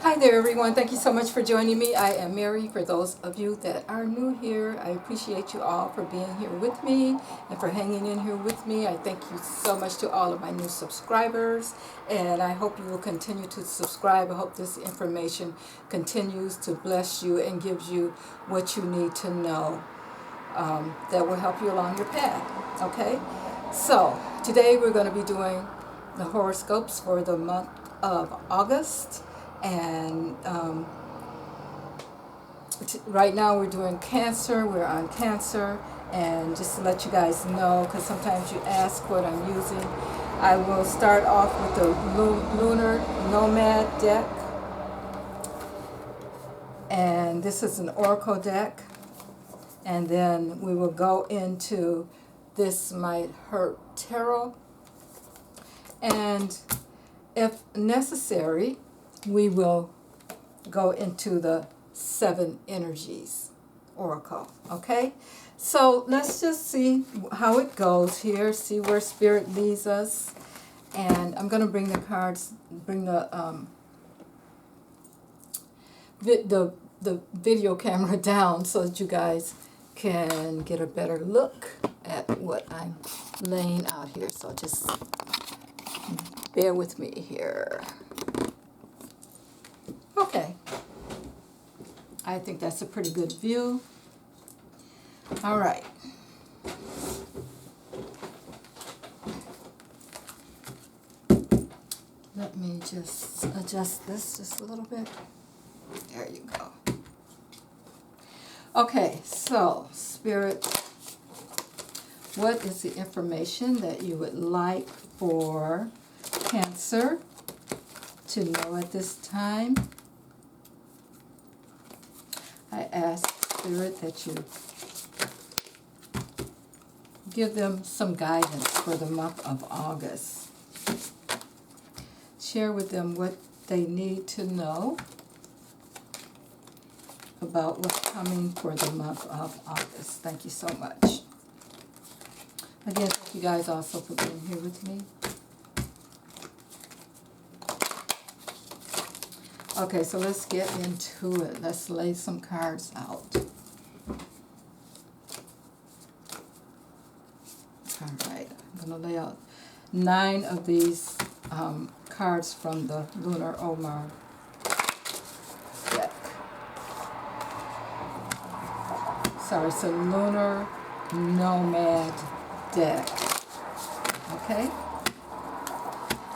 Hi there, everyone. Thank you so much for joining me. I am Mary. For those of you that are new here, I appreciate you all for being here with me and for hanging in here with me. I thank you so much to all of my new subscribers, and I hope you will continue to subscribe. I hope this information continues to bless you and gives you what you need to know that will help you along your path. Okay? So, today we're going to be doing the horoscopes for the month of August. And right now we're doing Cancer. We're on Cancer. And just to let you guys know, because sometimes you ask what I'm using, I will start off with the Lunar Nomad deck. And this is an Oracle deck. And then we will go into This Might Hurt Tarot. And if necessary, we will go into the Seven Energies Oracle, okay? So let's just see how it goes here, see where Spirit leads us. And I'm going to bring the cards, bring the video camera down so that you guys can get a better look at what I'm laying out here. So just bear with me here. Okay. I think that's a pretty good view. All right. Let me just adjust this just a little bit. There you go. Okay, so Spirit, what is the information that you would like for Cancer to know at this time? I ask Spirit that you give them some guidance for the month of August. Share with them what they need to know about what's coming for the month of August. Thank you so much. Again, thank you guys also for being here with me. Okay, so let's get into it. Let's lay some cards out. All right, I'm going to lay out 9 of these cards from the Lunar Omar deck. Sorry, it's a Lunar Nomad deck. Okay?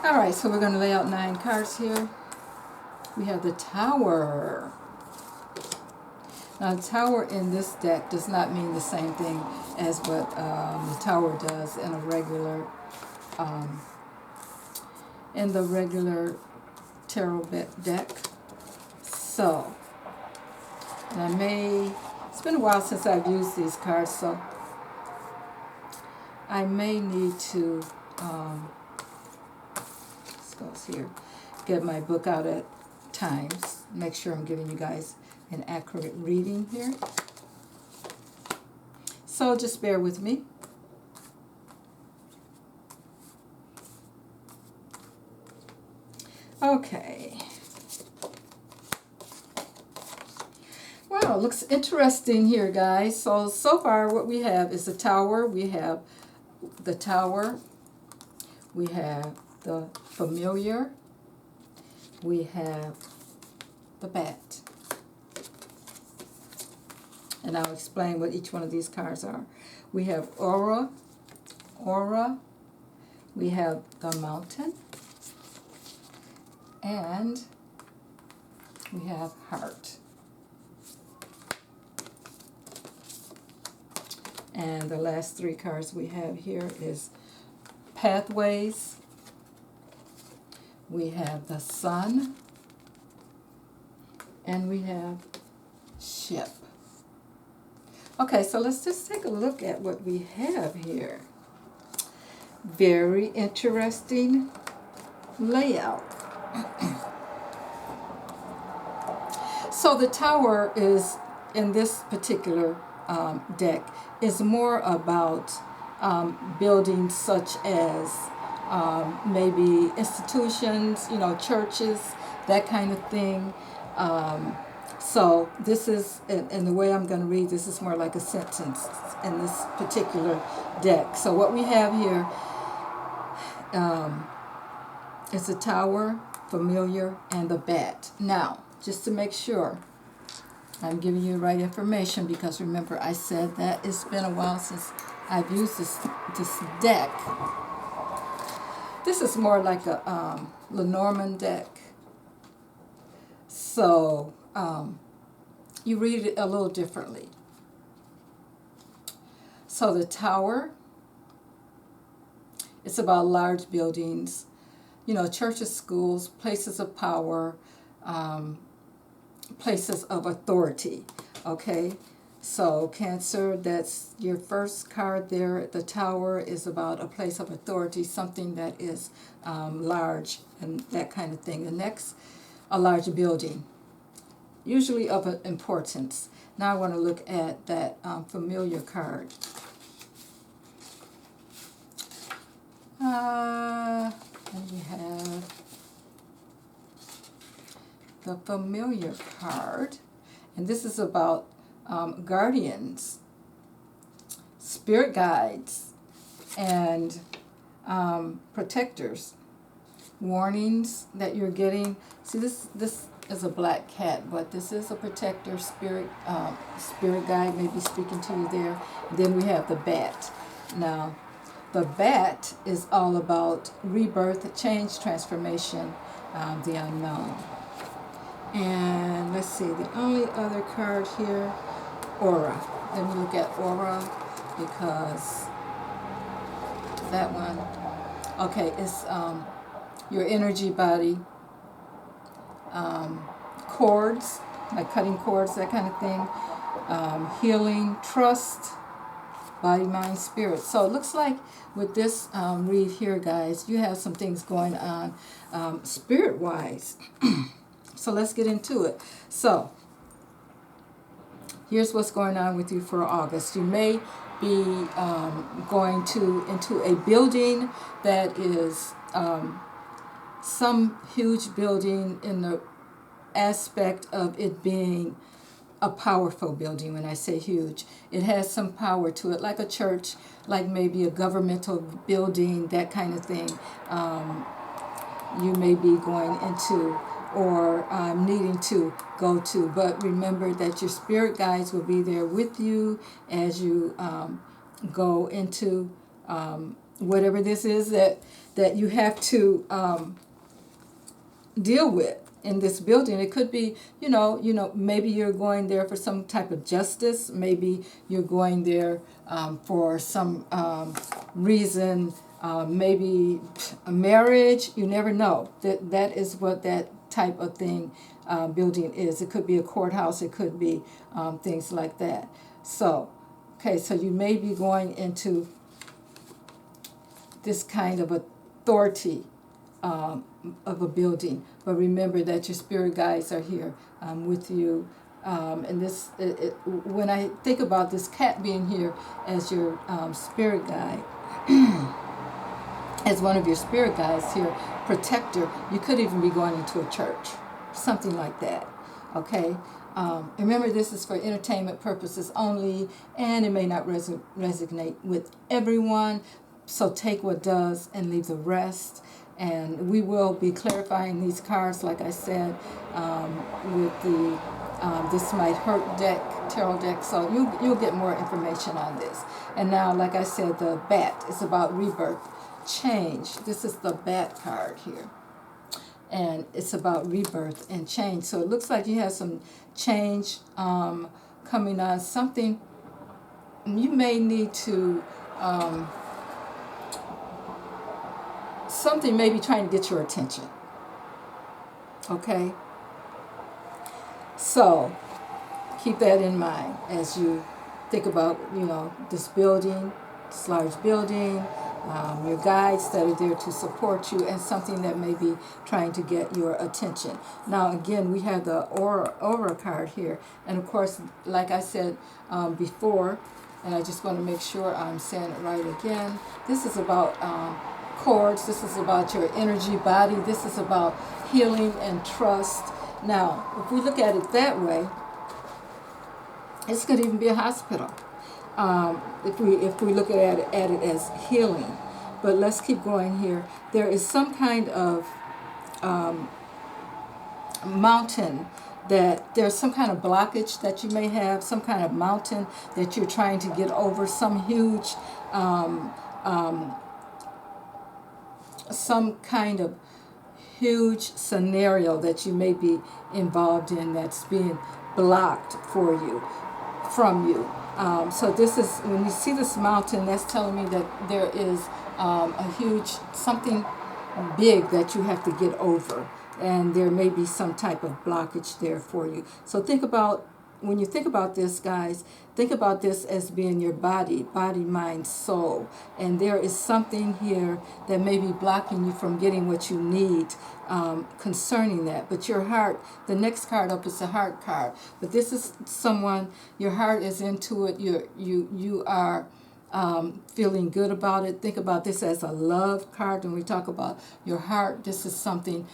All right, so we're going to lay out 9 cards here. We have the Tower. Now, the Tower in this deck does not mean the same thing as what the Tower does in a regular, tarot deck. So, and it's been a while since I've used these cards, so I may need to, this goes here, get my book out at times, make sure I'm giving you guys an accurate reading here. So just bear with me. Okay. Wow, looks interesting here, guys. So far what we have is the Tower. We have the Tower. We have the Familiar. We have the Bat. And I'll explain what each one of these cards are. We have Aura. We have the Mountain. And we have Heart. And the last 3 cards we have here is Pathways. We have the Sun. And we have Ship. Okay, so let's just take a look at what we have here. Very interesting layout. So the Tower is, in this particular deck, is more about buildings such as maybe institutions, churches, that kind of thing. So this is, and the way I'm going to read this is more like a sentence in this particular deck. So what we have here is the Tower, Familiar, and the Bat. Now, just to make sure I'm giving you the right information, because remember I said that it's been a while since I've used this deck. This is more like a Lenormand deck. So you read it a little differently. So the Tower, it's about large buildings, churches, schools, places of power, places of authority. Okay, so Cancer, that's your first card there. The Tower is about a place of authority, something that is large and that kind of thing. The next, a large building, usually of importance. Now I want to look at that Familiar card. And we have the Familiar card, and this is about guardians, spirit guides, and protectors, warnings that you're getting. See, this is a black cat, but this is a protector, spirit guide maybe speaking to you there. Then we have the Bat. Now, the Bat is all about rebirth, change, transformation, the unknown. And let's see, the only other card here, Aura. Let me look at Aura, because that one, okay, it's your energy body, cords, like cutting cords, that kind of thing, healing, trust, body, mind, spirit. So it looks like with this read here, guys, you have some things going on spirit-wise. So let's get into it. So here's what's going on with you for August. You may be going into a building that is some huge building in the aspect of it being a powerful building. When I say huge, it has some power to it, like a church, like maybe a governmental building, that kind of thing. You may be going into or needing to go to. But remember that your spirit guides will be there with you as you go into whatever this is that you have to deal with in this building. It could be, maybe you're going there for some type of justice. Maybe you're going there for some reason, maybe a marriage. You never know. That is what that type of thing building is. It could be a courthouse. It could be things like that. So, okay, so you may be going into this kind of authority of a building, but remember that your spirit guides are here with you. And this, when I think about this cat being here as your spirit guide, as one of your spirit guides here, protector, you could even be going into a church, something like that. Okay. Remember, this is for entertainment purposes only, and it may not resonate with everyone. So take what does and leave the rest. And we will be clarifying these cards, like I said, with the This Might Hurt deck, tarot deck. So you'll get more information on this. And now, like I said, the Bat is about rebirth, change. This is the Bat card here. And it's about rebirth and change. So it looks like you have some change coming on. Something you may need to... something may be trying to get your attention. Okay? So, keep that in mind as you think about, this building, this large building, your guides that are there to support you, and something that may be trying to get your attention. Now, again, we have the Aura card here. And, of course, like I said before, and I just want to make sure I'm saying it right again, this is about... cords. This is about your energy body. This is about healing and trust. Now, if we look at it that way, this could even be a hospital. If we look at it as healing. But let's keep going here. There is some kind of mountain, that there's some kind of blockage that you may have, some kind of mountain that you're trying to get over, some huge, some kind of huge scenario that you may be involved in that's being blocked for you, from you. So this is, when you see this mountain, that's telling me that there is a huge, something big that you have to get over. And there may be some type of blockage there for you. So think about, when you think about this, guys, think about this as being your body, mind, soul. And there is something here that may be blocking you from getting what you need concerning that. But your heart, the next card up is the heart card. But this is someone, your heart is into it. You are feeling good about it. Think about this as a love card. When we talk about your heart, this is something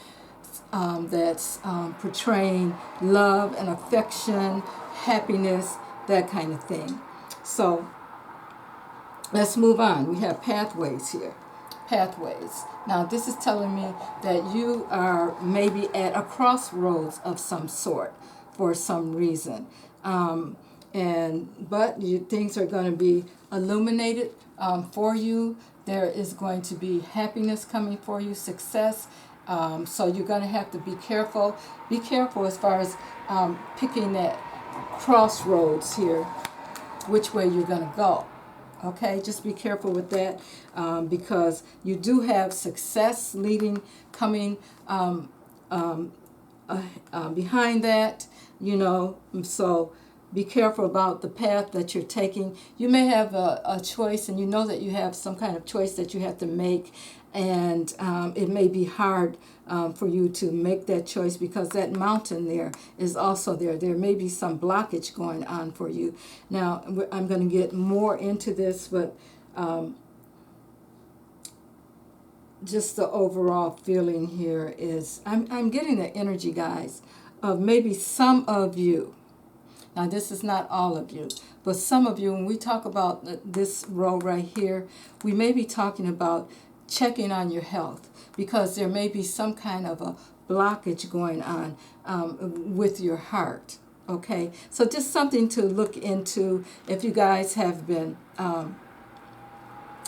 that's portraying love and affection, happiness, that kind of thing. So let's move on. We have pathways here. Pathways. Now this is telling me that you are maybe at a crossroads of some sort for some reason. But things are going to be illuminated for you. There is going to be happiness coming for you, success. So you're going to have to be careful. Be careful as far as picking that crossroads here, which way you're going to go. Okay, just be careful with that because you do have success coming behind that, so be careful about the path that you're taking. You may have a choice, and you know that you have some kind of choice that you have to make, and it may be hard for you to make that choice because that mountain there is also there. There may be some blockage going on for you. Now, I'm going to get more into this, but just the overall feeling here is, I'm getting the energy, guys, of maybe some of you. Now, this is not all of you, but some of you, when we talk about this row right here, we may be talking about checking on your health because there may be some kind of a blockage going on with your heart. Okay, so just something to look into if you guys have been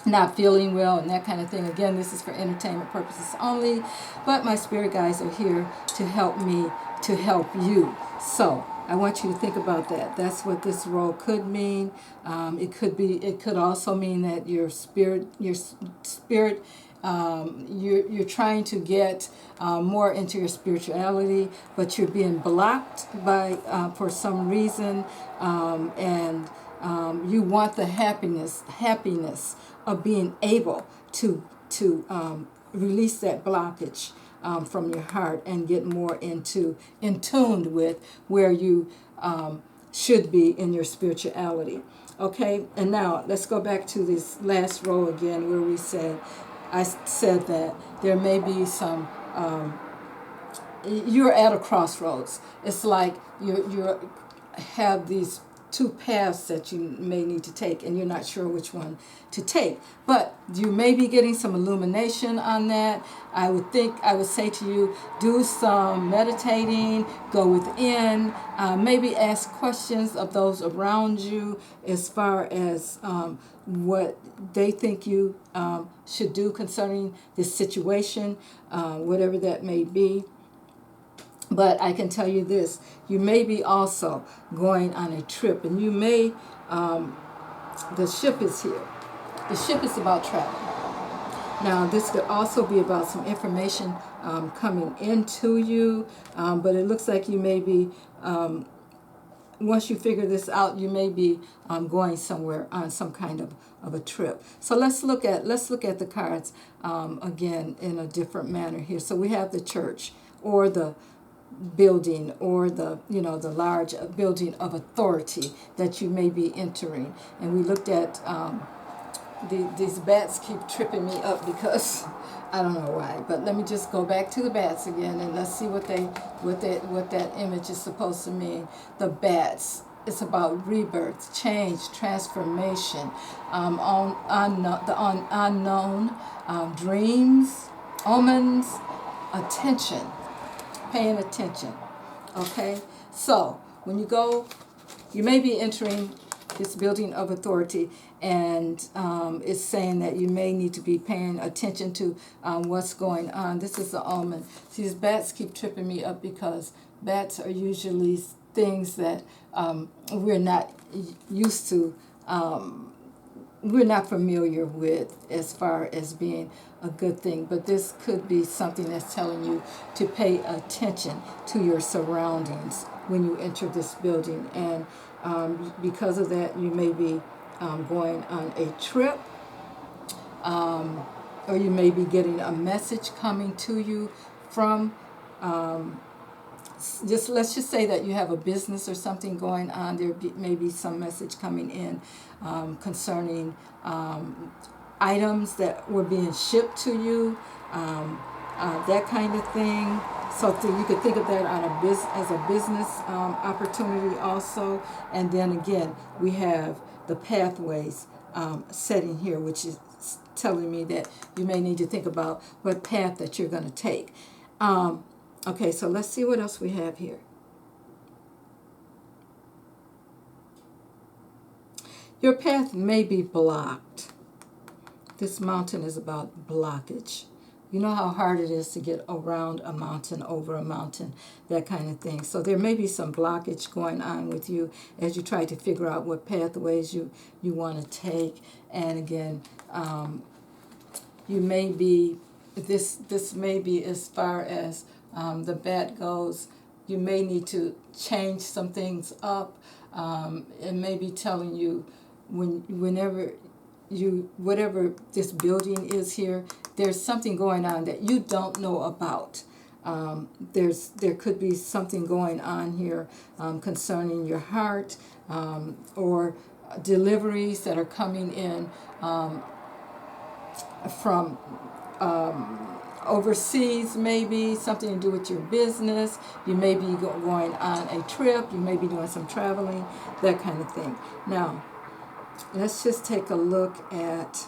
not feeling well and that kind of thing. Again, this is for entertainment purposes only, but my spirit guides are here to help me, to help you. So I want you to think about that. That's what this role could mean. It could also mean that your spirit, you're trying to get more into your spirituality, but you're being blocked by for some reason, and you want the happiness of being able to release that blockage from your heart and get more in tuned with where you should be in your spirituality. Okay, and now let's go back to this last row again where I said that there may be some, you're at a crossroads. It's like you have these two paths that you may need to take, and you're not sure which one to take. But you may be getting some illumination on that. I would say to you, do some meditating, go within, maybe ask questions of those around you as far as what they think you should do concerning this situation, whatever that may be. But I can tell you this, you may be also going on a trip, and you may, the ship is here. The ship is about travel. Now, this could also be about some information coming into you, but it looks like you may be, once you figure this out, you may be going somewhere on some kind of a trip. So let's look at the cards again in a different manner here. So we have the church, or the building, or the large building of authority that you may be entering. And we looked at these bats keep tripping me up because I don't know why. But let me just go back to the bats again, and let's see what that image is supposed to mean. The bats. It's about rebirth, change, transformation, unknown, dreams, omens, attention, paying attention. Okay, so when you go, you may be entering this building of authority, and it's saying that you may need to be paying attention to what's going on. This is the omen. See, these bats keep tripping me up because bats are usually things that we're not used to, we're not familiar with as far as being a good thing. But this could be something that's telling you to pay attention to your surroundings when you enter this building. And because of that, you may be going on a trip, or you may be getting a message coming to you from let's just say that you have a business or something going on. There may be some message coming in concerning items that were being shipped to you, that kind of thing. So you could think of that on as a business opportunity also. And then again, we have the pathways setting here, which is telling me that you may need to think about what path that you're going to take. Okay, so let's see what else we have here. Your path may be blocked. This mountain is about blockage. You know how hard it is to get around a mountain, over a mountain, that kind of thing. So there may be some blockage going on with you as you try to figure out what pathways you want to take. And again, you may be, this may be as far as the bat goes, you may need to change some things up. It may be telling you whatever this building is here, there's something going on that you don't know about. There could be something going on here concerning your heart, or deliveries that are coming in from overseas, maybe something to do with your business. You may be going on a trip, you may be doing some traveling, that kind of thing. Now, let's just take a look at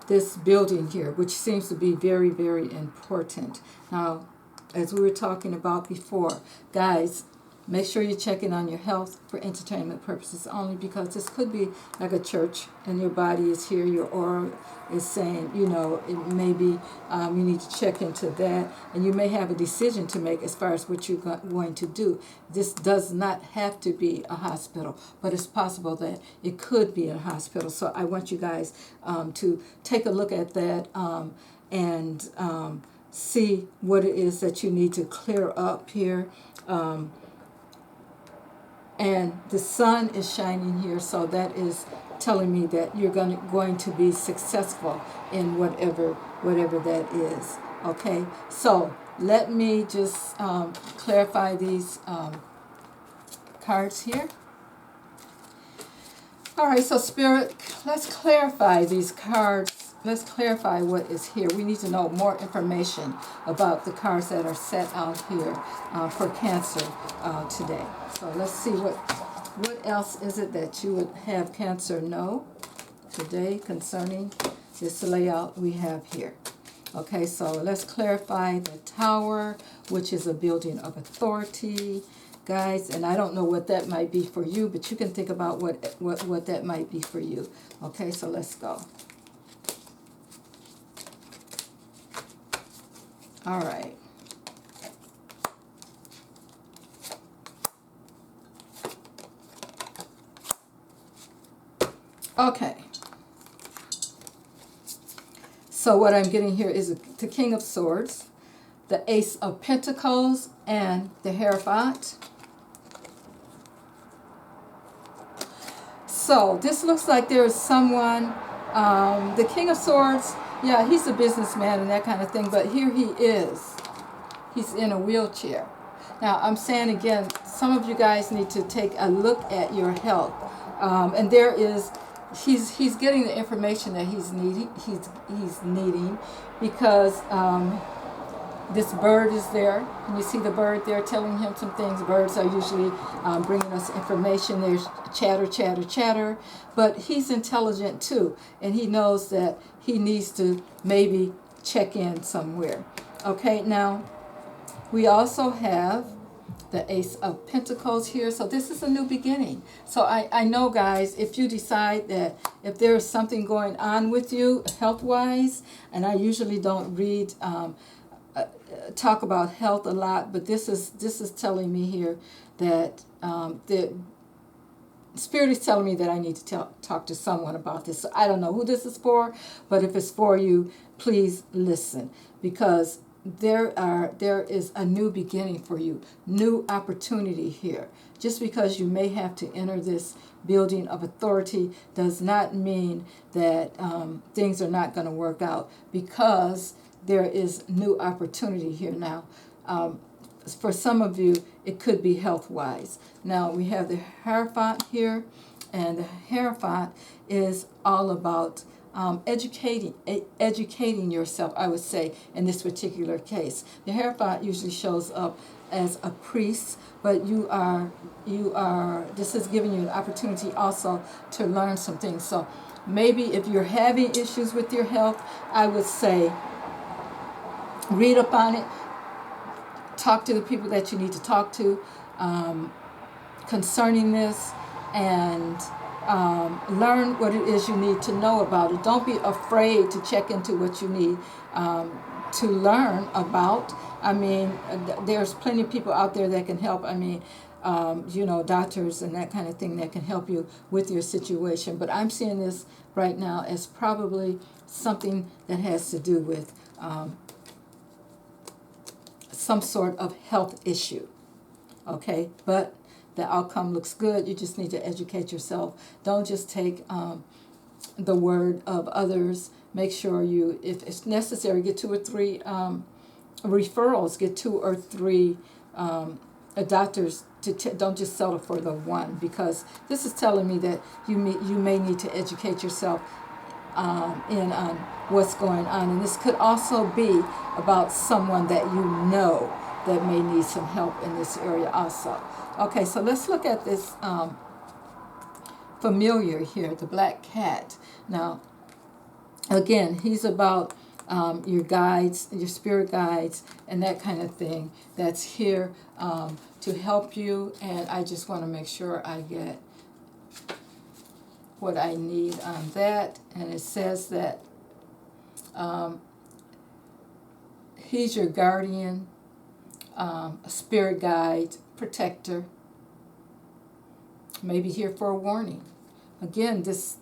this building here, which seems to be very, very important. Now, as we were talking about before, guys, make sure you check in on your health for entertainment purposes only, because this could be like a church and your body is here, your aura is saying, it may be, you need to check into that, and you may have a decision to make as far as what you're going to do. This does not have to be a hospital, but it's possible that it could be a hospital. So I want you guys to take a look at that and see what it is that you need to clear up here. And the sun is shining here, so that is telling me that you're going to be successful in whatever that is. Okay, so let me just clarify these cards here. All right, so Spirit, let's clarify these cards. Let's clarify what is here. We need to know more information about the cards that are set out here for Cancer today. So let's see what else is it that you would have Cancer know today concerning this layout we have here. Okay, so let's clarify the Tower, which is a building of authority, guys. And I don't know what that might be for you, but you can think about what that might be for you. Okay, so let's go. All right. Okay. So what I'm getting here is the King of Swords, the Ace of Pentacles, and the Hierophant. So this looks like there is someone, the King of Swords, yeah, he's a businessman and that kind of thing, but here he is. He's in a wheelchair. Now, I'm saying again, some of you guys need to take a look at your health. And there is, he's getting the information that he's needing because this bird is there. And you see the bird there telling him some things. Birds are usually bringing us information. There's chatter, chatter, chatter. But he's intelligent too. And he knows that he needs to maybe check in somewhere. Okay, now we also have the Ace of Pentacles here. So this is a new beginning. So I know, guys, if you decide that if there is something going on with you health-wise, and I usually don't read talk about health a lot, but this is telling me here that the Spirit is telling me that I need to talk to someone about this. So I don't know who this is for, but if it's for you, please listen, because there is a new beginning for you, new opportunity here. Just because you may have to enter this building of authority does not mean that things are not going to work out, because there is new opportunity here now. For some of you, it could be health-wise. Now, we have the Hierophant here, and the Hierophant is all about educating yourself, I would say, in this particular case. The Hierophant usually shows up as a priest, but this is giving you an opportunity also to learn some things. So maybe if you're having issues with your health, I would say read up on it, talk to the people that you need to talk to concerning this, and learn what it is you need to know about it. Don't be afraid to check into what you need to learn about. I mean, there's plenty of people out there that can help. I mean, doctors and that kind of thing that can help you with your situation. But I'm seeing this right now as probably something that has to do with some sort of health issue. Okay, but the outcome looks good. You just need to educate yourself. Don't just take the word of others. Make sure you, if it's necessary, get 2 or 3 referrals. Get 2 or 3 doctors. Don't just settle for the one, because this is telling me that you may need to educate yourself in on what's going on. And this could also be about someone that you know that may need some help in this area also. Okay, so let's look at this familiar here, the black cat. Now, again, he's about your guides, your spirit guides, and that kind of thing that's here to help you. And I just want to make sure I get what I need on that. And it says that he's your guardian, spirit guide, protector, maybe here for a warning. Again, this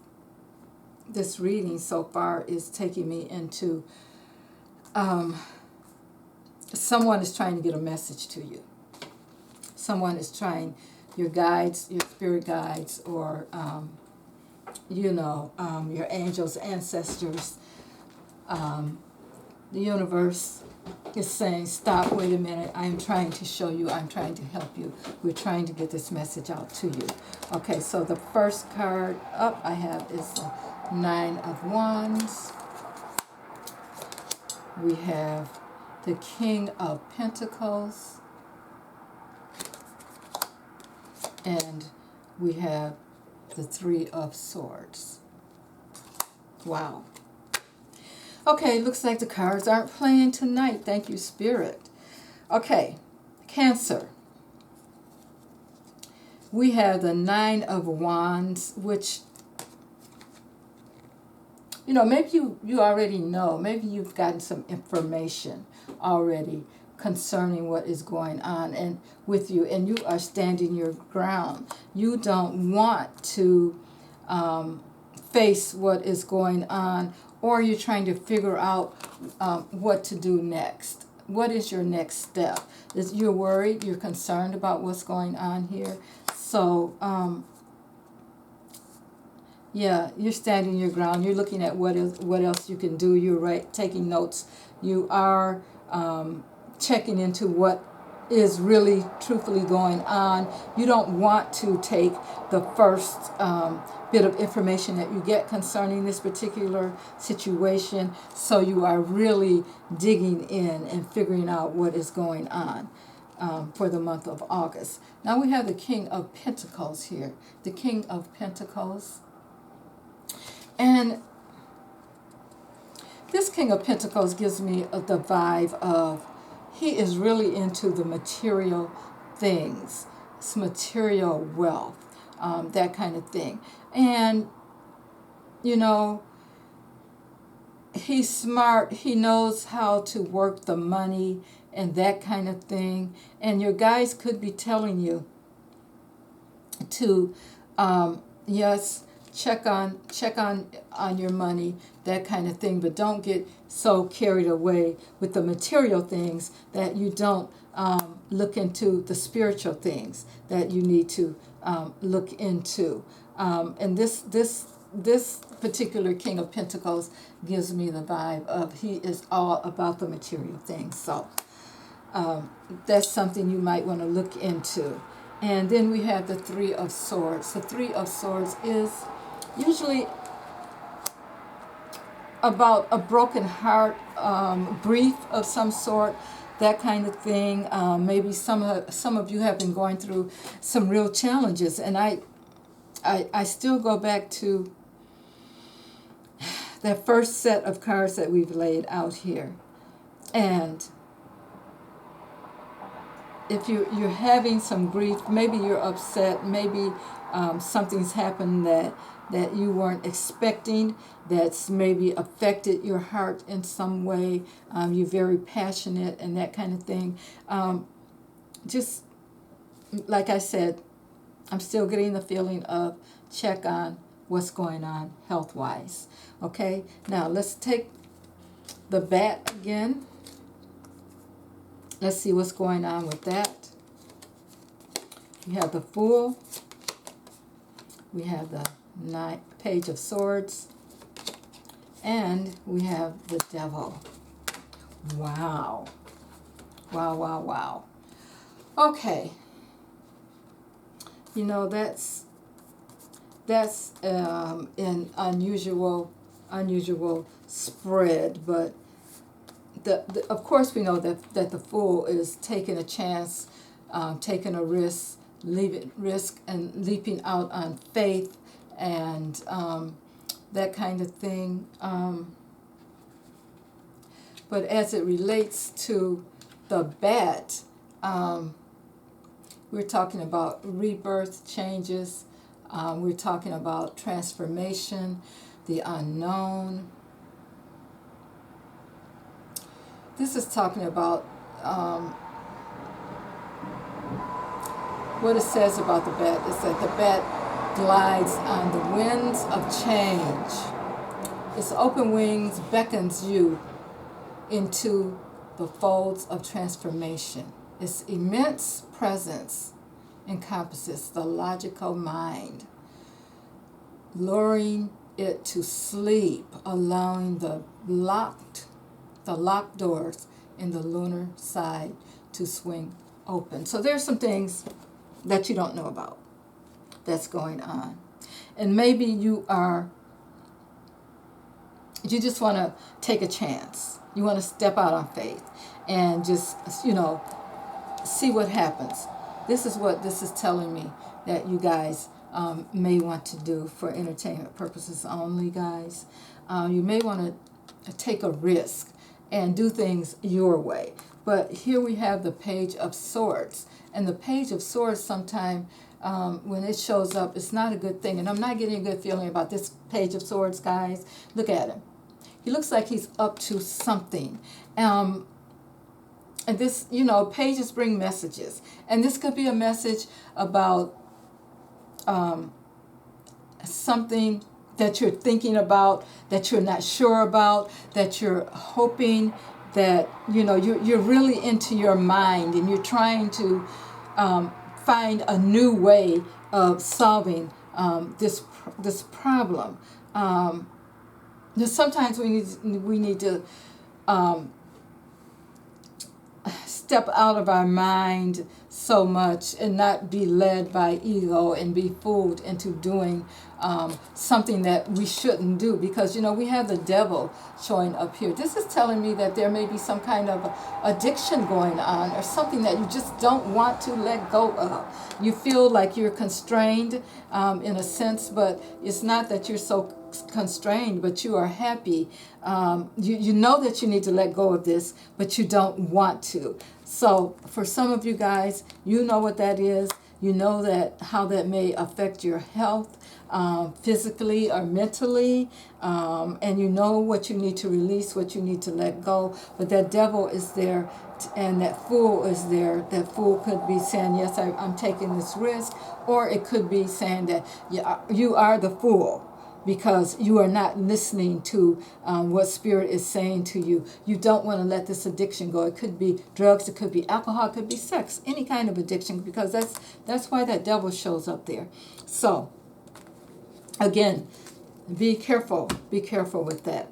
reading so far is taking me into someone is trying to get a message to you. Someone is trying, your guides, your spirit guides, or your angels, ancestors, the universe is saying, stop, wait a minute, I'm trying to show you, I'm trying to help you. We're trying to get this message out to you. Okay, so the first card up I have is the 9 of Wands. We have the King of Pentacles. And we have the 3 of Swords. Wow. Okay, looks like the cards aren't playing tonight. Thank you, Spirit. Okay, Cancer. We have the 9 of Wands, which, maybe you already know. Maybe you've gotten some information already concerning what is going on and with you, and you are standing your ground. You don't want to face what is going on, or you're trying to figure out what to do next. What is your next step? You're worried, you're concerned about what's going on here. So, you're standing your ground. You're looking at what else you can do. You're taking notes. You are checking into what is really truthfully going on. You don't want to take the first bit of information that you get concerning this particular situation, so you are really digging in and figuring out what is going on for the month of August. Now we have the King of Pentacles here, the King of Pentacles. And this King of Pentacles gives me the vibe of he is really into the material things, it's material wealth, that kind of thing. And, you know, he's smart. He knows how to work the money and that kind of thing. And your guys could be telling you to, yes, check on your money, that kind of thing, but don't get so carried away with the material things that you don't look into the spiritual things that you need to look into. And this particular King of Pentacles gives me the vibe of he is all about the material things. So that's something you might want to look into. And then we have the Three of Swords. The Three of Swords is usually about a broken heart, grief of some sort, that kind of thing. Maybe some of you have been going through some real challenges, and I still go back to that first set of cards that we've laid out here. And if you're having some grief, maybe you're upset, maybe something's happened that you weren't expecting, that's maybe affected your heart in some way. You're very passionate and that kind of thing. Just like I said, I'm still getting the feeling of check on what's going on health-wise. Okay, now let's take the bat again. Let's see what's going on with that. We have the Fool. We have the Page of Swords. And we have the Devil. Wow. Wow, wow, wow. Okay. You know, that's an unusual spread, but of course we know that the Fool is taking a chance, taking a risk, and leaping out on faith, and that kind of thing. But as it relates to the bat, we're talking about rebirth, changes. We're talking about transformation, the unknown. This is talking about what it says about the bat is that the bat glides on the winds of change. Its open wings beckons you into the folds of transformation. Its immense presence encompasses the logical mind, luring it to sleep, allowing the locked doors in the lunar side to swing open. So there's some things that you don't know about that's going on. And maybe you just want to take a chance. You want to step out on faith and just, see what happens. This is what this is telling me that you guys may want to do for entertainment purposes only, guys. You may want to take a risk and do things your way. But here we have the Page of Swords. And the Page of Swords, sometime when it shows up, it's not a good thing. And I'm not getting a good feeling about this Page of Swords, guys. Look at him. He looks like he's up to something. And this, pages bring messages. And this could be a message about something that you're thinking about, that you're not sure about, that you're hoping that, you're really into your mind and you're trying to find a new way of solving this problem. Sometimes we need to step out of our mind so much and not be led by ego and be fooled into doing something that we shouldn't do, because we have the devil showing up here. This is telling me that there may be some kind of addiction going on, or something that you just don't want to let go of. You feel like you're constrained in a sense, but it's not that you're so constrained, but you are happy. You know that you need to let go of this, but you don't want to. So for some of you guys, you know what that is. You know that how that may affect your health, physically or mentally, and you know what you need to release, what you need to let go. But that devil is there, and that fool is there. That fool could be saying, yes, I'm taking this risk, or it could be saying that you are the fool, because you are not listening to what Spirit is saying to you. You don't want to let this addiction go. It could be drugs, it could be alcohol, it could be sex, any kind of addiction, because that's why that devil shows up there. So, again, be careful with that.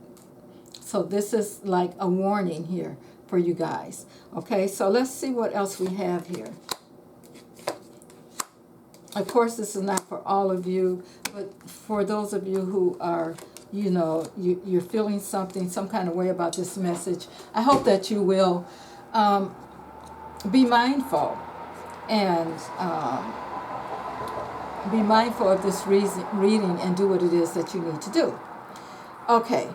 So this is like a warning here for you guys. Okay, so let's see what else we have here. Of course, this is not for all of you, but for those of you who are, you're feeling some kind of way about this message, I hope that you will be mindful and be mindful of this reading and do what it is that you need to do. Okay,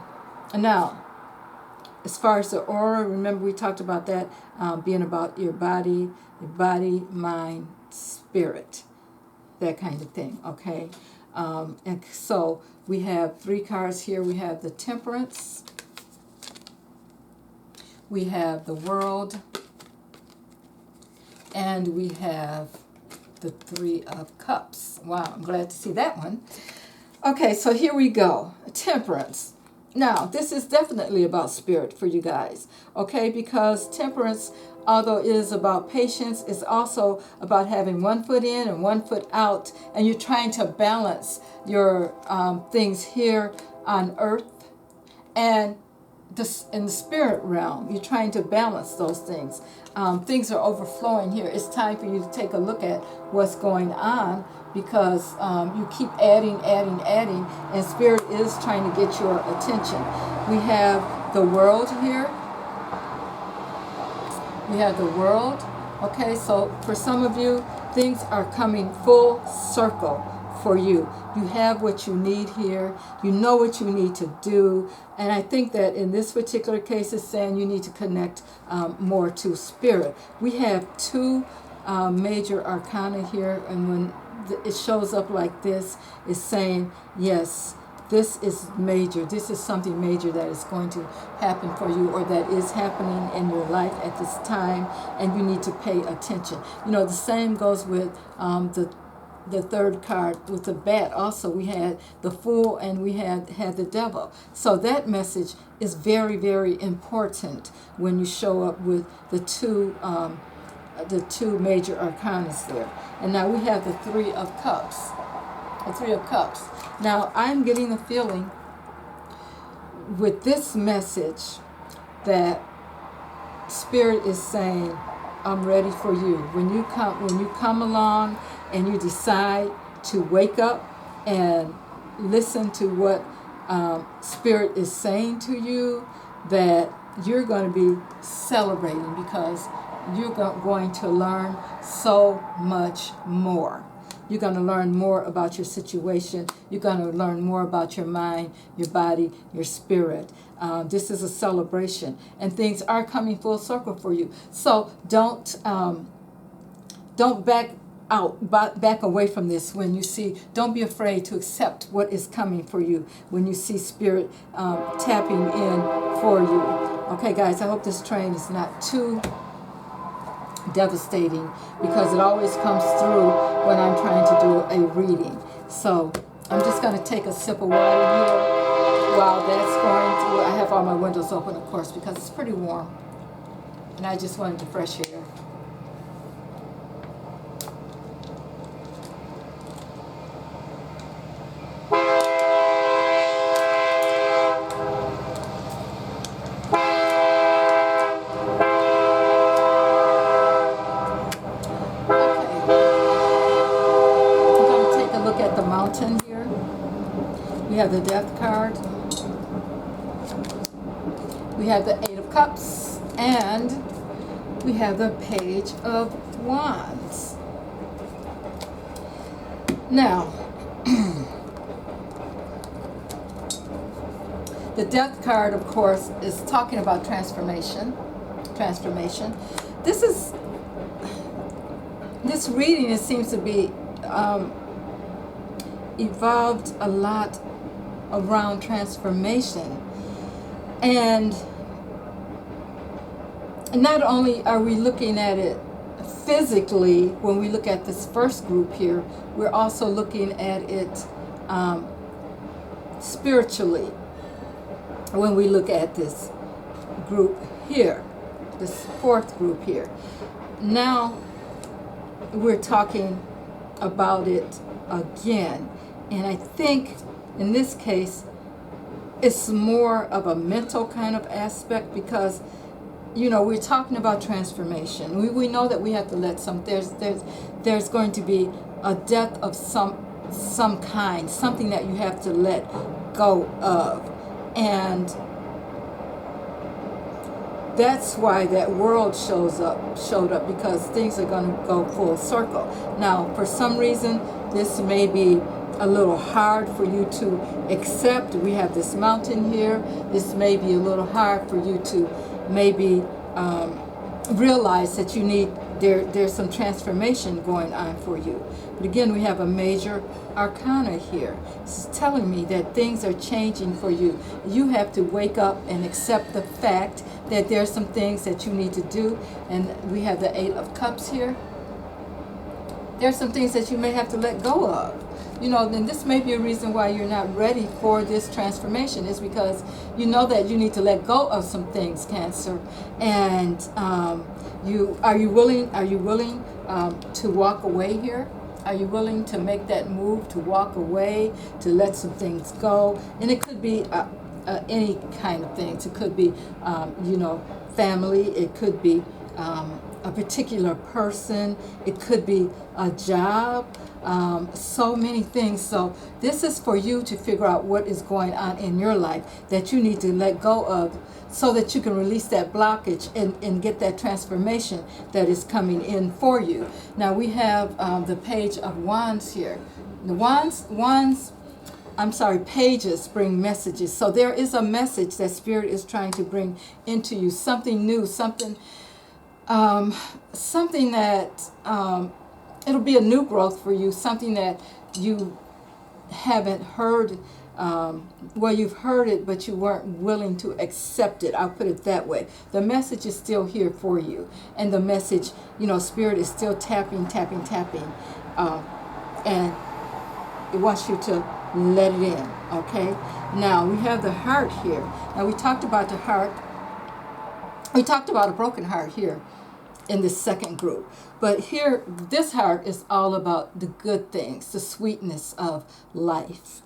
now, as far as the aura, remember we talked about that being about your body, mind, spirit. That kind of thing, okay? And so we have 3 cards here. We have the Temperance, we have the World, and we have the 3 of Cups. Wow, I'm glad to see that one. Okay, so here we go. Temperance. Now, this is definitely about spirit for you guys, okay? Because temperance, although it is about patience, it's also about having one foot in and one foot out, and you're trying to balance your things here on earth and in the spirit realm. You're trying to balance those things. Things are overflowing here. It's time for you to take a look at what's going on, because you keep adding, and Spirit is trying to get your attention. We have the World here. We have the World. Okay, so for some of you, things are coming full circle for you. You have what you need here. You know what you need to do. And I think that in this particular case, it's saying you need to connect more to Spirit. We have 2 major arcana here, and when it shows up like this, it's saying, yes, this is major. This is something major that is going to happen for you, or that is happening in your life at this time, and you need to pay attention. The same goes with the 3rd card with the Bat. Also, we had the Fool and we had the Devil. So that message is very, very important when you show up with the two major arcanas there. And now we have the 3 of Cups. The 3 of Cups. Now, I'm getting a feeling with this message that Spirit is saying, I'm ready for you. When you come along and you decide to wake up and listen to what Spirit is saying to you, that you're going to be celebrating, because you're going to learn so much more. You're going to learn more about your situation. You're going to learn more about your mind, your body, your spirit. This is a celebration, and things are coming full circle for you. So don't back away from this when you see. Don't be afraid to accept what is coming for you when you see Spirit tapping in for you. Okay, guys, I hope this train is not too devastating, because it always comes through when I'm trying to do a reading. So I'm just going to take a sip of water here while that's going through. I have all my windows open, of course, because it's pretty warm, and I just wanted the fresh air. have the Death card. We have the Eight of Cups. And we have the Page of Wands. Now, the Death card, of course, is talking about transformation. This reading, it seems to be evolved a lot around transformation. And not only are we looking at it physically when we look at this first group here, we're also looking at it spiritually when we look at this group here, this fourth group here. Now we're talking about it again, and I think in this case it's more of a mental kind of aspect, because we're talking about transformation. We know that we have to let there's going to be a death of some kind, something that you have to let go of. And that's why that world showed up, because things are going to go full circle. Now, for some reason, this may be a little hard for you to accept. We have this mountain here. This may be a little hard for you to maybe realize that there's some transformation going on for you. But again, we have a major arcana here. It's telling me that things are changing for you. You have to wake up and accept the fact that there's some things that you need to do. And we have the Eight of Cups here. There's some things that you may have to let go of. Then this may be a reason why you're not ready for this transformation, is because you know that you need to let go of some things, Cancer. And are you willing to walk away here? Are you willing to make that move to walk away, to let some things go? And it could be any kind of things. It could be family. It could be a particular person. It could be a job. So many things. So this is for you to figure out what is going on in your life that you need to let go of, so that you can release that blockage and get that transformation that is coming in for you. Now we have the Page of Wands here. The pages bring messages. So there is a message that Spirit is trying to bring into you, something new, something that it'll be a new growth for you, something that you haven't heard, you've heard it, but you weren't willing to accept it. I'll put it that way. The message is still here for you. And the message, Spirit is still tapping, and it wants you to let it in, okay? Now, we have the heart here. Now, we talked about the heart. We talked about a broken heart here in this second group. But here, this heart is all about the good things, the sweetness of life.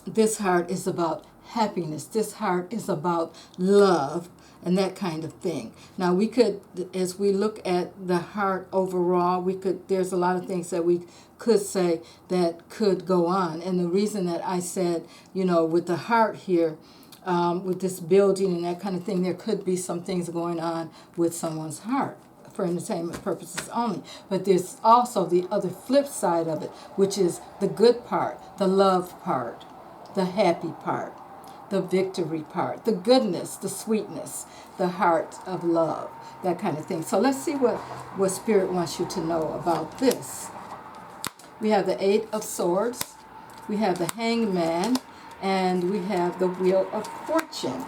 This heart is about happiness. This heart is about love and that kind of thing. Now, we could, as we look at the heart overall, there's a lot of things that we could say that could go on. And the reason that I said, with the heart here, with this building and that kind of thing, there could be some things going on with someone's heart for entertainment purposes only. But there's also the other flip side of it, which is the good part, the love part, the happy part, the victory part, the goodness, the sweetness, the heart of love, that kind of thing. So let's see what Spirit wants you to know about this. We have the Eight of Swords, we have the Hangman, and we have the Wheel of Fortune.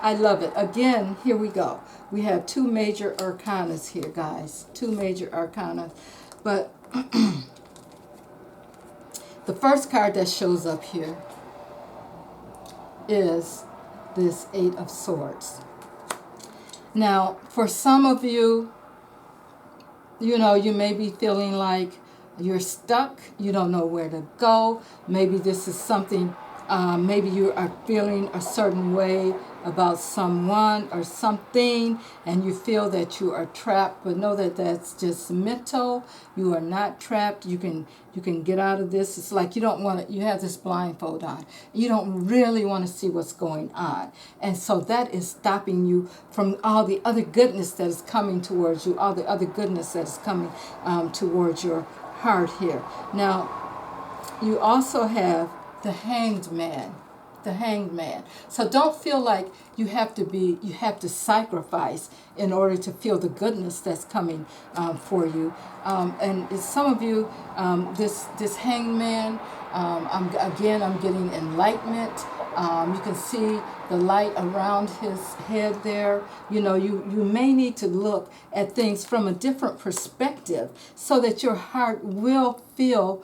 I love it. Again, here we go. We have two major arcanas here, guys. Two major arcanas. But the first card that shows up here is this Eight of Swords. Now, for some of you, you may be feeling like you're stuck. You don't know where to go. Maybe this is something, maybe you are feeling a certain way about someone or something, and you feel that you are trapped, but know that that's just mental. You are not trapped. You can get out of this. It's like you don't want to, you have this blindfold on. You don't really want to see what's going on. And so that is stopping you from all the other goodness that is coming towards you, all the other goodness that is coming towards your heart here. Now, you also have the hanged man. The hanged man. So don't feel like you have to sacrifice in order to feel the goodness that's coming for you. And some of you, this hanged man, I'm getting enlightenment. You can see the light around his head there. You know, you may need to look at things from a different perspective so that your heart will feel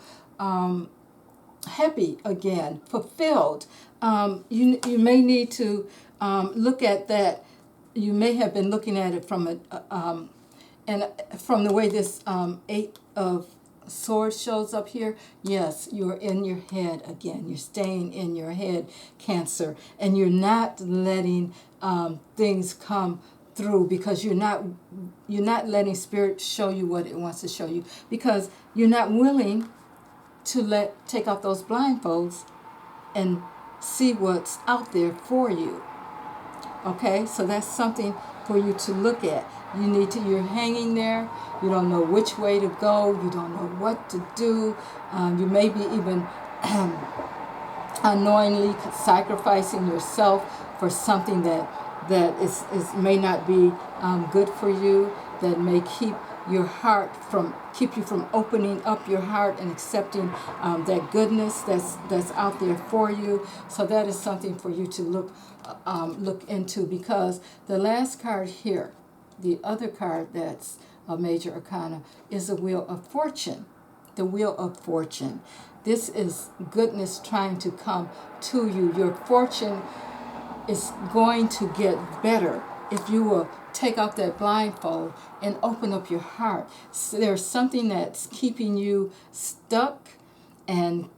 happy again, fulfilled. You may need to look at that. You may have been looking at it from from the way this Eight of Swords shows up here. Yes, you're in your head again. You're staying in your head, Cancer, and you're not letting things come through because you're not letting Spirit show you what it wants to show you, because you're not willing to take off those blindfolds and see what's out there for you. Okay, so that's something for you to look at. You're hanging there. You don't know which way to go. You don't know what to do. You may be even unknowingly sacrificing yourself for something that is may not be good for you, that may keep you from opening up your heart and accepting that goodness that's out there for you. So that is something for you to look into, because the last card here, the other card that's a major arcana, is the Wheel of Fortune. The Wheel of Fortune. This is goodness trying to come to you. Your fortune is going to get better if you will take off that blindfold and open up your heart. So there's something that's keeping you stuck and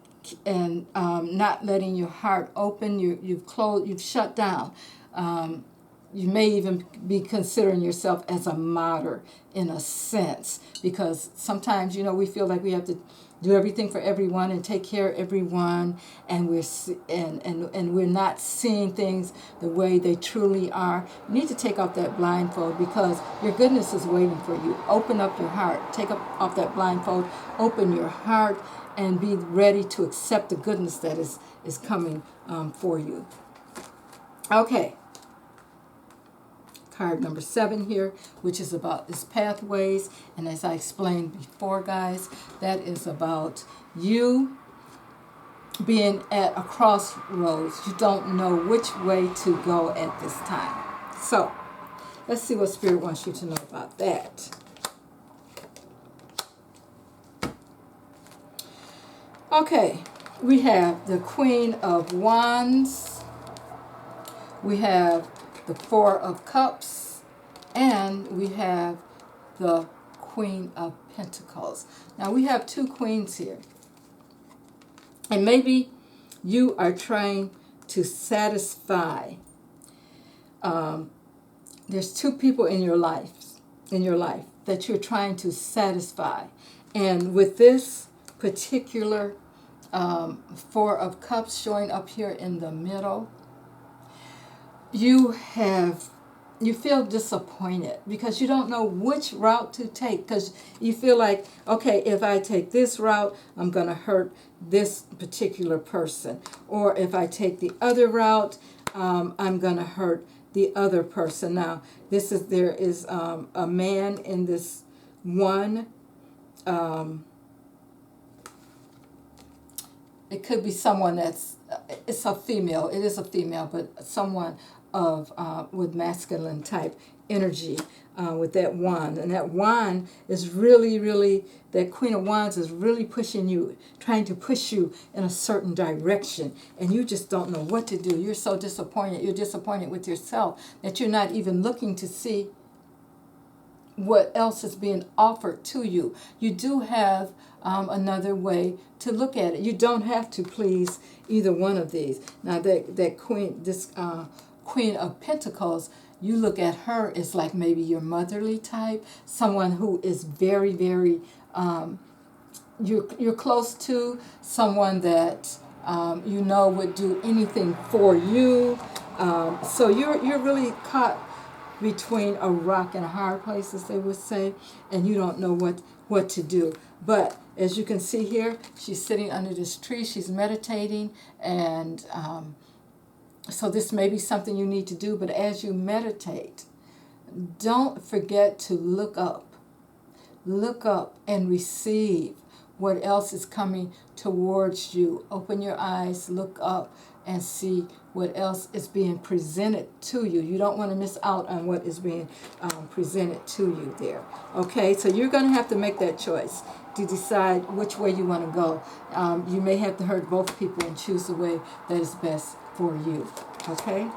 not letting your heart open. You've closed. You've shut down. You may even be considering yourself as a martyr in a sense, because sometimes, we feel like we have to do everything for everyone and take care of everyone, and we're not seeing things the way they truly are. You need to take off that blindfold, because your goodness is waiting for you. Open up your heart. Take off that blindfold. Open your heart and be ready to accept the goodness that is coming for you. Okay. Card number 7 here, which is about this pathways. And as I explained before, guys, that is about you being at a crossroads. You don't know which way to go at this time. So let's see what Spirit wants you to know about that. Okay, we have the Queen of Wands. We have the Four of Cups, and we have the Queen of Pentacles. Now we have two queens here, and maybe you are trying to satisfy. There's two people in your life that you're trying to satisfy, and with this particular Four of Cups showing up here in the middle, you feel disappointed because you don't know which route to take, because you feel like, okay, if I take this route, I'm going to hurt this particular person, or if I take the other route, I'm going to hurt the other person. Now, there is a man in this one. It could be someone it's a female. It is a female, but someone with masculine type energy with that wand. And that wand is really, that Queen of Wands is really pushing you, trying to push you in a certain direction. And you just don't know what to do. You're so disappointed. You're disappointed with yourself that you're not even looking to see what else is being offered to you. You do have another way to look at it. You don't have to please either one of these. Now that queen, this Queen of Pentacles, you look at her as like maybe your motherly type, someone who is very, very, you're close to, someone that you know would do anything for you. So you're really caught between a rock and a hard place, as they would say, and you don't know what to do. But as you can see here, she's sitting under this tree, she's meditating, and so this may be something you need to do. But as you meditate, don't forget to look up. Look up and receive what else is coming towards you. Open your eyes, look up, and see what else is being presented to you. You don't want to miss out on what is being presented to you there. Okay, so you're going to have to make that choice to decide which way you want to go. You may have to hurt both people and choose the way that is best for you. Okay?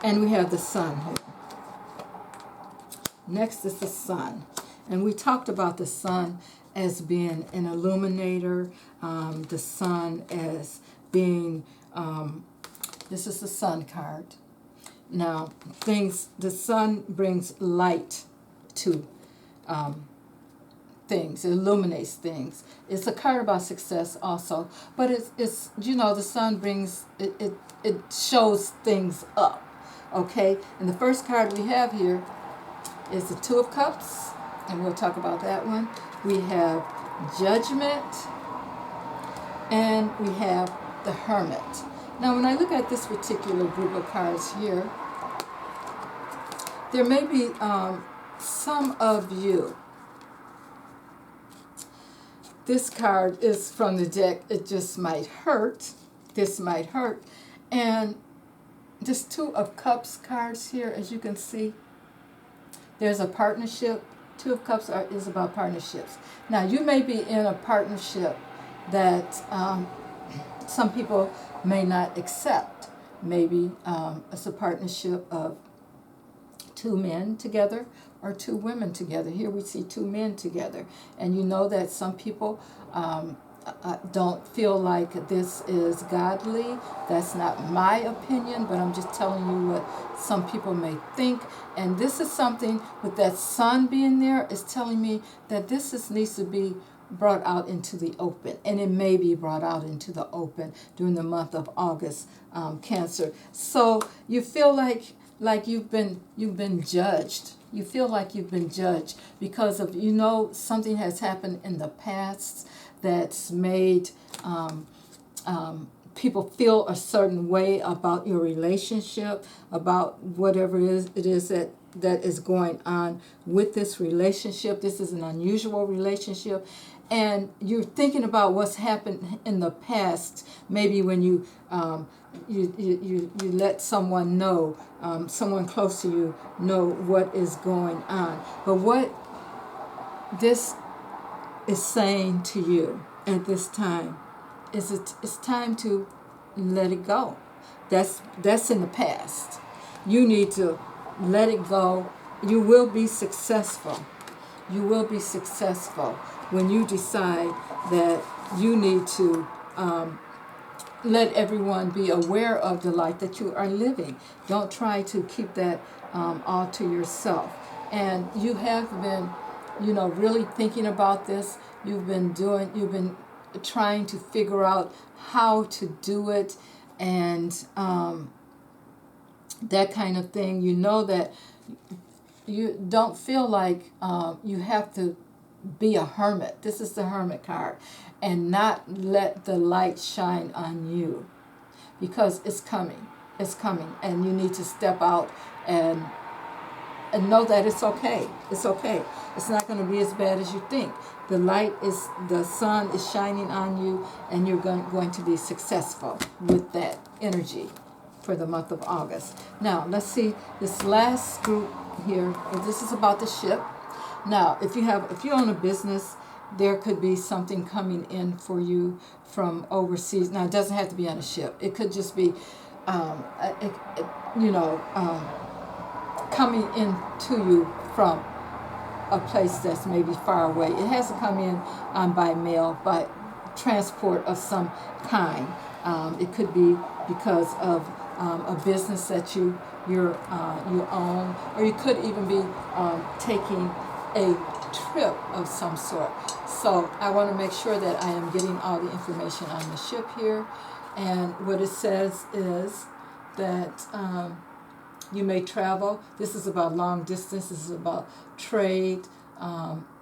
And we have the sun here. Next is the sun. And we talked about the sun as being an illuminator, the sun as being, this is the sun card. Now, the sun brings light to things, it illuminates things. It's a card about success also, but it's the sun brings, it shows things up, okay? And the first card we have here is the Two of Cups, and we'll talk about that one. We have Judgment, and we have the Hermit. Now, when I look at this particular group of cards here, there may be some of you. This card is from the deck, It Just Might Hurt. This might hurt. And this Two of Cups cards here, as you can see, there's a partnership. Two of Cups is about partnerships. Now, you may be in a partnership that some people may not accept. Maybe it's a partnership of two men together or two women together. Here we see two men together. And you know that some people don't feel like this is godly. That's not my opinion, but I'm just telling you what some people may think. And this is something with that sun being there is telling me that needs to be brought out into the open, and it may be brought out into the open during the month of August, Cancer. So you feel like you've been judged. You feel like you've been judged because of something has happened in the past that's made people feel a certain way about your relationship, about whatever it is that is going on with this relationship. This is an unusual relationship. And you're thinking about what's happened in the past, maybe when you let someone know, someone close to you know what is going on. But what this is saying to you at this time is it's time to let it go. That's in the past. You need to let it go. You will be successful. You will be successful when you decide that you need to let everyone be aware of the life that you are living. Don't try to keep that all to yourself. And you have been, really thinking about this. You've been trying to figure out how to do it, and that kind of thing. You know that you don't feel like you have to be a hermit. This is the Hermit card. And not let the light shine on you, because it's coming. It's coming. And you need to step out and know that it's okay. It's okay. It's not going to be as bad as you think. The sun is shining on you, and you're going to be successful with that energy for the month of August. Now, let's see this last group here. This is about the ship. Now, if you own a business, there could be something coming in for you from overseas. Now, it doesn't have to be on a ship. It could just be, coming into you from a place that's maybe far away. It has to come in by mail, by transport of some kind. It could be because of a business that you own, or you could even be taking a trip of some sort. So I want to make sure that I am getting all the information on the ship here. And what it says is that you may travel. This is about long distance. This is about trade,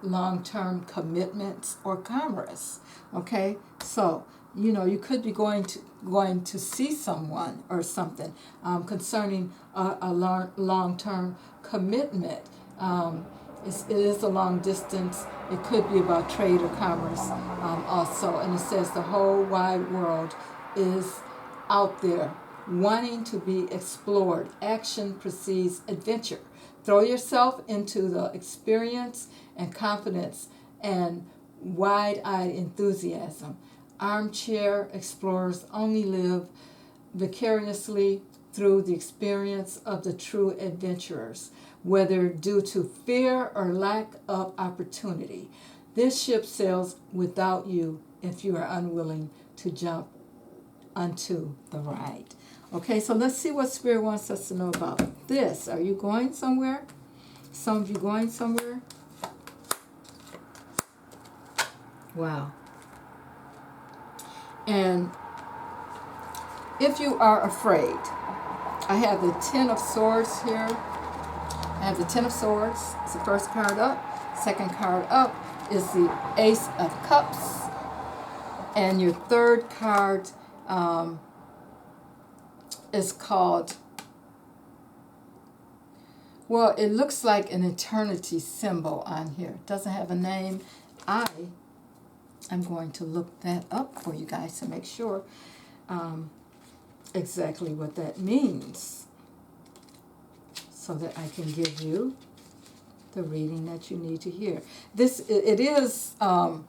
long-term commitments, or commerce. Okay, so you could be going to see someone or something concerning a long-term commitment. It is a long distance. It could be about trade or commerce also. And it says the whole wide world is out there wanting to be explored. Action precedes adventure. Throw yourself into the experience and confidence and wide-eyed enthusiasm. Armchair explorers only live vicariously through the experience of the true adventurers, whether due to fear or lack of opportunity. This ship sails without you if you are unwilling to jump onto the ride. Okay, so let's see what Spirit wants us to know about this. Are you going somewhere? Some of you going somewhere? Wow. And if you are afraid, I have the Ten of Swords here. I have the Ten of Swords. It's the first card up. Second card up is the Ace of Cups. And your third card is called, well, it looks like an eternity symbol on here. It doesn't have a name. I'm going to look that up for you guys to make sure exactly what that means, so that I can give you the reading that you need to hear. It is one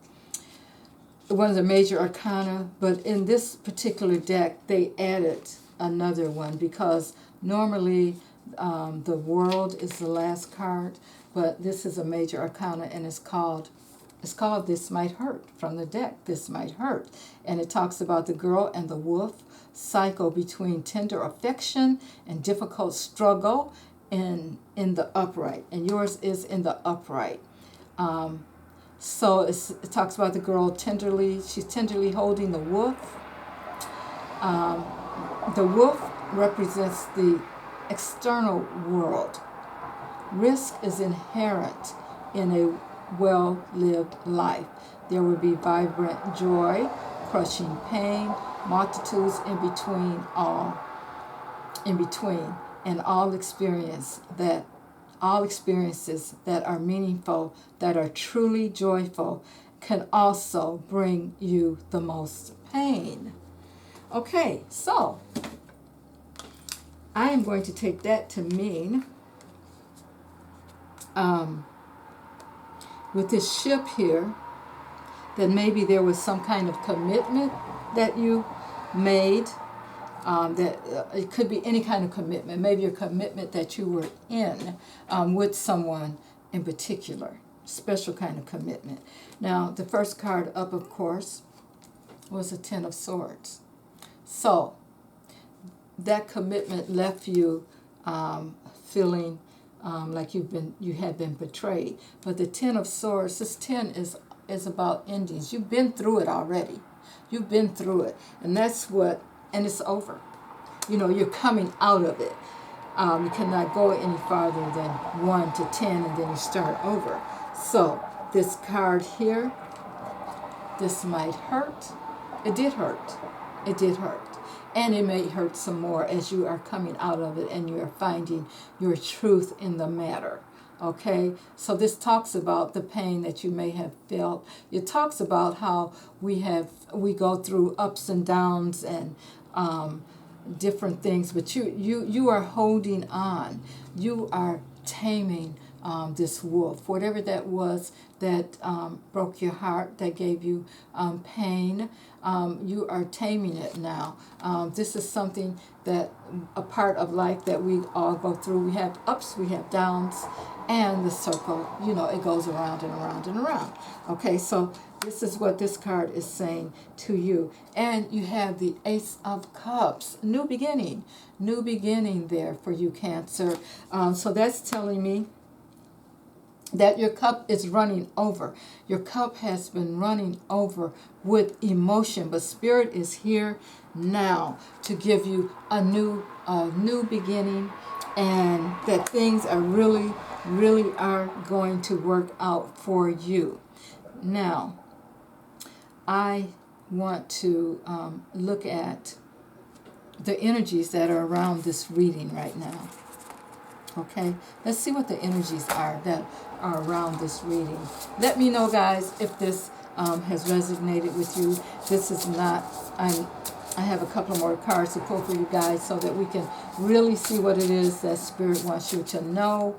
of the major arcana, but in this particular deck they added another one because normally the World is the last card, but this is a major arcana and it's called This Might Hurt from the deck, This Might Hurt. And it talks about the girl and the wolf cycle between tender affection and difficult struggle in the upright. And yours is in the upright. So it talks about the girl she's tenderly holding the wolf. The wolf represents the external world. Risk is inherent in a well-lived life. There will be vibrant joy, crushing pain, multitudes in between, and all experiences that are meaningful, that are truly joyful, can also bring you the most pain. Okay, so I am going to take that to mean with this ship here, that maybe there was some kind of commitment that you made, it could be any kind of commitment, maybe a commitment that you were in with someone in particular, special kind of commitment. Now, the first card up, of course, was a Ten of Swords. So, that commitment left you feeling like you had been betrayed. But the Ten of Swords, this 10 is about endings. You've been through it already. You've been through it. And and it's over. You're coming out of it. You cannot go any farther than 1 to 10 and then you start over. So this card here, this might hurt. It did hurt. It did hurt. And it may hurt some more as you are coming out of it and you are finding your truth in the matter. Okay? So this talks about the pain that you may have felt. It talks about how we go through ups and downs and different things, but you are holding on. You are taming this wolf, whatever that was that broke your heart, that gave you pain. You are taming it now. This is something that a part of life that we all go through. We have ups, we have downs, and the circle, it goes around and around and around. Okay, so this is what this card is saying to you. And you have the Ace of Cups, new beginning there for you, Cancer. So that's telling me that your cup is running over. Your cup has been running over with emotion, but Spirit is here now to give you a new beginning, and that things are really are going to work out for you. Now, I want to look at the energies that are around this reading right now. Okay, let's see what the energies are that are around this reading. Let me know, guys, if this has resonated with you. This is not, I have a couple more cards to pull for you guys so that we can really see what it is that Spirit wants you to know.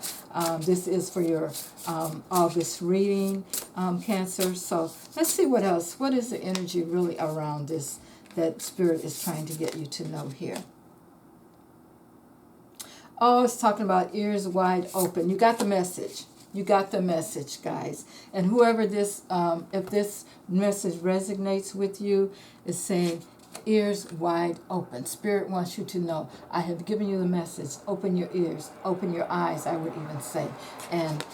This is for your August reading, Cancer. So let's see what else. What is the energy really around this that Spirit is trying to get you to know here? Oh, it's talking about ears wide open. You got the message. You got the message, guys. And whoever this, if this message resonates with you, is saying ears wide open. Spirit wants you to know, I have given you the message. Open your ears, open your eyes, I would even say, and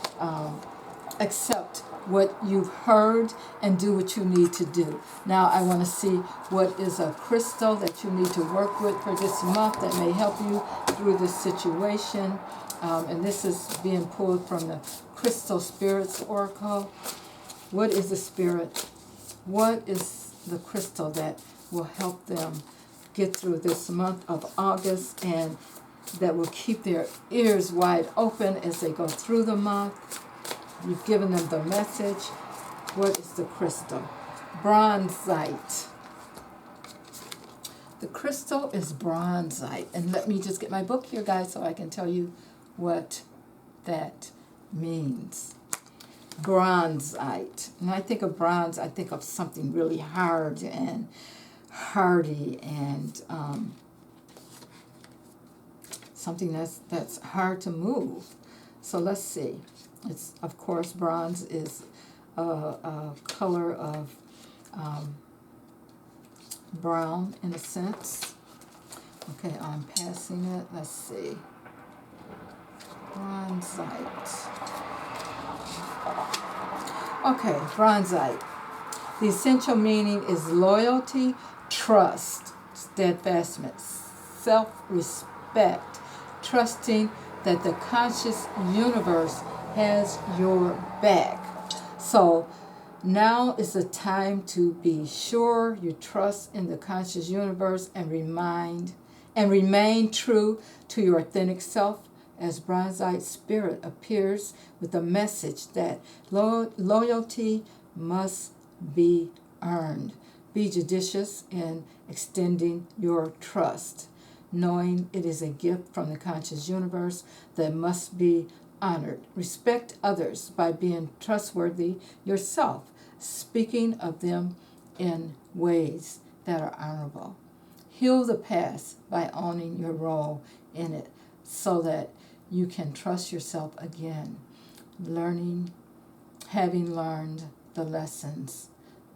accept what you've heard and do what you need to do. Now I want to see what is a crystal that you need to work with for this month that may help you through this situation. And this is being pulled from the Crystal Spirits Oracle. What is the spirit? What is the crystal that will help them get through this month of August, and that will keep their ears wide open as they go through the month? You've given them the message. What is the crystal? Bronzite. The crystal is bronzite. And let me just get my book here, guys, so I can tell you what that means. Bronzite. When I think of bronze, I think of something really hard and hardy, and something that's hard to move. So let's see. It's, of course, bronze is a color of brown in a sense. Okay, I'm passing it. Let's see. Bronzite. Okay, bronzite. The essential meaning is loyalty, trust, steadfastness, self-respect, trusting that the conscious universe has your back. So now is the time to be sure you trust in the conscious universe and remain true to your authentic self, as bronzite spirit appears with a message that loyalty must be earned. Be judicious in extending your trust, knowing it is a gift from the conscious universe that must be honored. Respect others by being trustworthy yourself, speaking of them in ways that are honorable. Heal the past by owning your role in it so that you can trust yourself again, having learned the lessons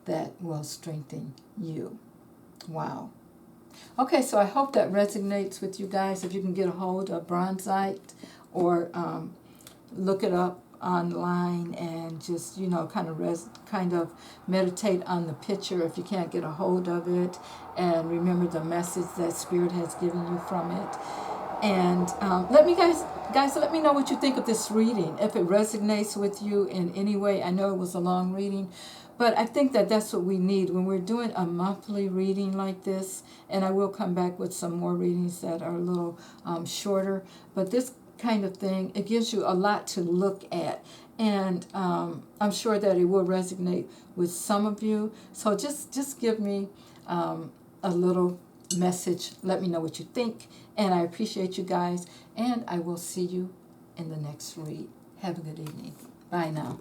that will strengthen you. Wow. Okay, so I hope that resonates with you guys. If you can get a hold of bronzite, or look it up online and just, kind of meditate on the picture if you can't get a hold of it, and remember the message that Spirit has given you from it. And let me know what you think of this reading, if it resonates with you in any way. I know it was a long reading, but I think that that's what we need when we're doing a monthly reading like this. And I will come back with some more readings that are a little shorter. But this kind of thing, it gives you a lot to look at. And I'm sure that it will resonate with some of you. So just give me a little message. Let me know what you think. And I appreciate you guys. And I will see you in the next read. Have a good evening. Bye now.